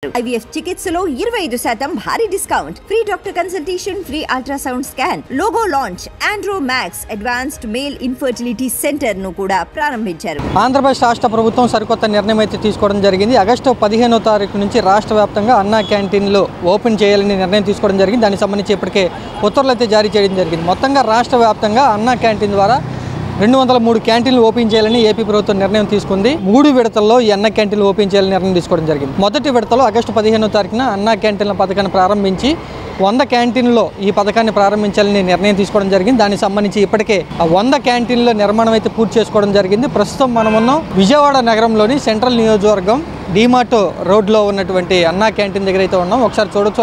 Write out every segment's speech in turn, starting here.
IVF చికిత్సలో 25% భారీ discount, free doctor consultation, free ultrasound scan, logo launch, Andro max advanced male infertility centre ను కూడా ప్రారంభించారు. ఆంధ్రప్రదేశ్ రాష్ట్ర ప్రభుత్వం సరికొత్త నిర్ణయం అయితే తీసుకోవడం జరిగింది. ఆగస్టు 15వ తారీఖు నుంచి రాష్ట్ర వ్యాప్తంగా అన్నా క్యాంటీన్లు ఓపెన్ చేయాలని నిర్ణయం తీసుకోవడం జరిగింది. దానికి సంబంధించి ఇప్పటికే ఉత్తర్వులు అయితే జారీ చేయడం జరిగింది. మొత్తంగా రాష్ట్ర వ్యాప్తంగా అన్నా క్యాంటీన్ ద్వారా 203 క్యాంటీన్లు ఓపెన్ చేయాలని ఏపీ ప్రభుత్వం నిర్ణయం తీసుకుంది. 3 విడతల్లో ఈ అన్న క్యాంటీన్లు ఓపెన్ చేయాలని నిర్ణయం తీసుకోవడం జరిగింది. మొదటి విడతలో ఆగస్టు 15వ తారీఖున అన్నా క్యాంటీన్ల పథకాన్ని ప్రారంభించి 100 క్యాంటీన్లో ఈ పథకాన్ని ప్రారంభించాలని నిర్ణయం తీసుకోవడం జరిగింది. దానికి సంబంధించి ఇప్పటికే 100 క్యాంటీన్ల నిర్మాణం అయితే పూర్తి చేసుకోవడం జరిగింది. ప్రస్తుతం మనం ఉన్నాం విజయవాడ నగరంలోని సెంట్రల్ నియోజకవర్గం డిమార్ట్ రోడ్లో ఉన్నటువంటి అన్నా క్యాంటీన్ దగ్గర అయితే ఉన్నాం. ఒకసారి చూడొచ్చు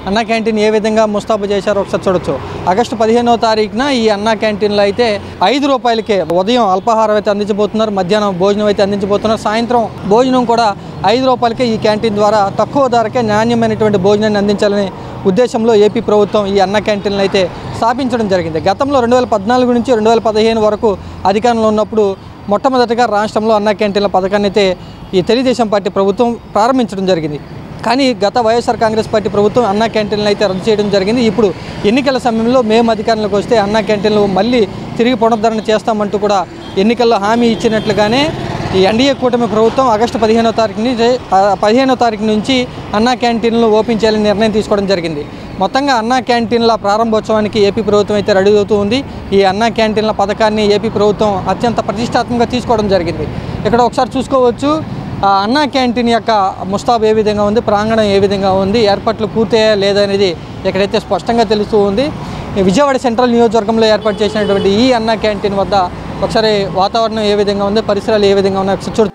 అన్నా క్యాంటీన్ ఏ విధంగా ముస్తాబు చేశారో ఒకసారి చూడొచ్చు. ఆగస్టు 15వ తారీఖున ఈ అన్నా క్యాంటీన్లో అయితే 5 రూపాయలకే ఉదయం అల్పాహారం అయితే అందించబోతున్నారు, మధ్యాహ్నం భోజనం అయితే అందించబోతున్నారు, సాయంత్రం భోజనం కూడా 5 రూపాయలకే ఈ క్యాంటీన్ ద్వారా తక్కువ ధరకే నాణ్యమైనటువంటి భోజనాన్ని అందించాలని ఉద్దేశంలో ఏపీ ప్రభుత్వం ఈ అన్న క్యాంటీన్లు అయితే స్థాపించడం జరిగింది. గతంలో 2014 నుంచి 2015 వరకు అధికారంలో ఉన్నప్పుడు మొట్టమొదటిగా రాష్ట్రంలో అన్నా క్యాంటీన్ల పథకాన్ని అయితే ఈ తెలుగుదేశం పార్టీ ప్రభుత్వం ప్రారంభించడం జరిగింది. కానీ గత వైఎస్ఆర్ కాంగ్రెస్ పార్టీ ప్రభుత్వం అన్నా క్యాంటీన్లు అయితే రద్దు చేయడం జరిగింది. ఇప్పుడు ఎన్నికల సమయంలో మేము అధికారంలోకి వస్తే అన్నా క్యాంటీన్లు మళ్ళీ తిరిగి పునరుద్ధరణ చేస్తామంటూ కూడా ఎన్నికల్లో హామీ ఇచ్చినట్లుగానే ఈ ఎన్డీఏ కూటమి ప్రభుత్వం ఆగస్టు 15వ తారీఖు నుంచి అన్నా క్యాంటీన్లు ఓపెన్ చేయాలని నిర్ణయం తీసుకోవడం జరిగింది. మొత్తంగా అన్నా క్యాంటీన్ల ప్రారంభోత్సవానికి ఏపీ ప్రభుత్వం అయితే రెడీ అవుతూ ఉంది. ఈ అన్నా క్యాంటీన్ల పథకాన్ని ఏపీ ప్రభుత్వం అత్యంత ప్రతిష్టాత్మకంగా తీసుకోవడం జరిగింది. ఇక్కడ ఒకసారి చూసుకోవచ్చు అన్నా క్యాంటీన్ యొక్క ముస్తాబు ఏ విధంగా ఉంది, ప్రాంగణం ఏ విధంగా ఉంది, ఏర్పాట్లు పూర్తయ్యా లేదనేది ఇక్కడైతే స్పష్టంగా తెలుస్తూ ఉంది. విజయవాడ సెంట్రల్ నియోజకవర్గంలో ఏర్పాటు చేసినటువంటి ఈ అన్నా క్యాంటీన్ వద్ద ఒకసారి వాతావరణం ఏ విధంగా ఉంది, పరిసరాలు ఏ విధంగా ఉన్నాయి ఒకసారి చూడ.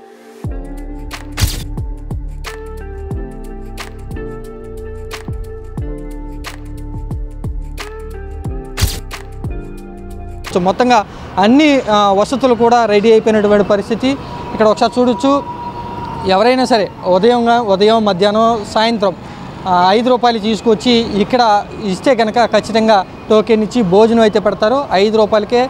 సో మొత్తంగా అన్ని వసతులు కూడా రెడీ అయిపోయినటువంటి పరిస్థితి ఇక్కడ ఒకసారి చూడొచ్చు. ఎవరైనా సరే ఉదయం మధ్యాహ్నం సాయంత్రం 5 రూపాయలు తీసుకొచ్చి ఇక్కడ ఇస్తే కనుక ఖచ్చితంగా టోకెన్ ఇచ్చి భోజనం అయితే పెడతారు. 5 రూపాయలకే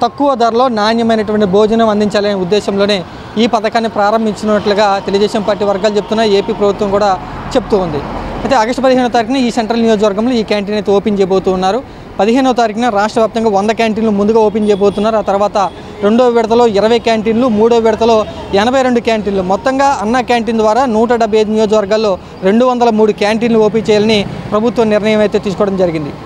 తక్కువ ధరలో నాణ్యమైనటువంటి భోజనం అందించాలనే ఉద్దేశంలోనే ఈ పథకాన్ని ప్రారంభించినట్లుగా తెలుగుదేశం పార్టీ వర్గాలు చెప్తున్నాయి, ఏపీ ప్రభుత్వం కూడా చెప్తూ ఉంది. అయితే ఆగస్టు 15వ తారీఖున ఈ సెంట్రల్ నియోజకవర్గంలో ఈ క్యాంటీన్ అయితే ఓపెన్ చేయబోతూ ఉన్నారు. 15వ తారీఖున రాష్ట్ర వ్యాప్తంగా 100 క్యాంటీన్లు ముందుగా ఓపెన్ చేయబోతున్నారు. ఆ తర్వాత 2వ విడతలో 20 క్యాంటీన్లు, 3వ విడతలో 82 క్యాంటీన్లు. మొత్తంగా అన్నా క్యాంటీన్ ద్వారా 175 నియోజకవర్గాల్లో 203 క్యాంటీన్లు ఓపెన్ చేయాలని ప్రభుత్వం నిర్ణయం అయితే తీసుకోవడం జరిగింది.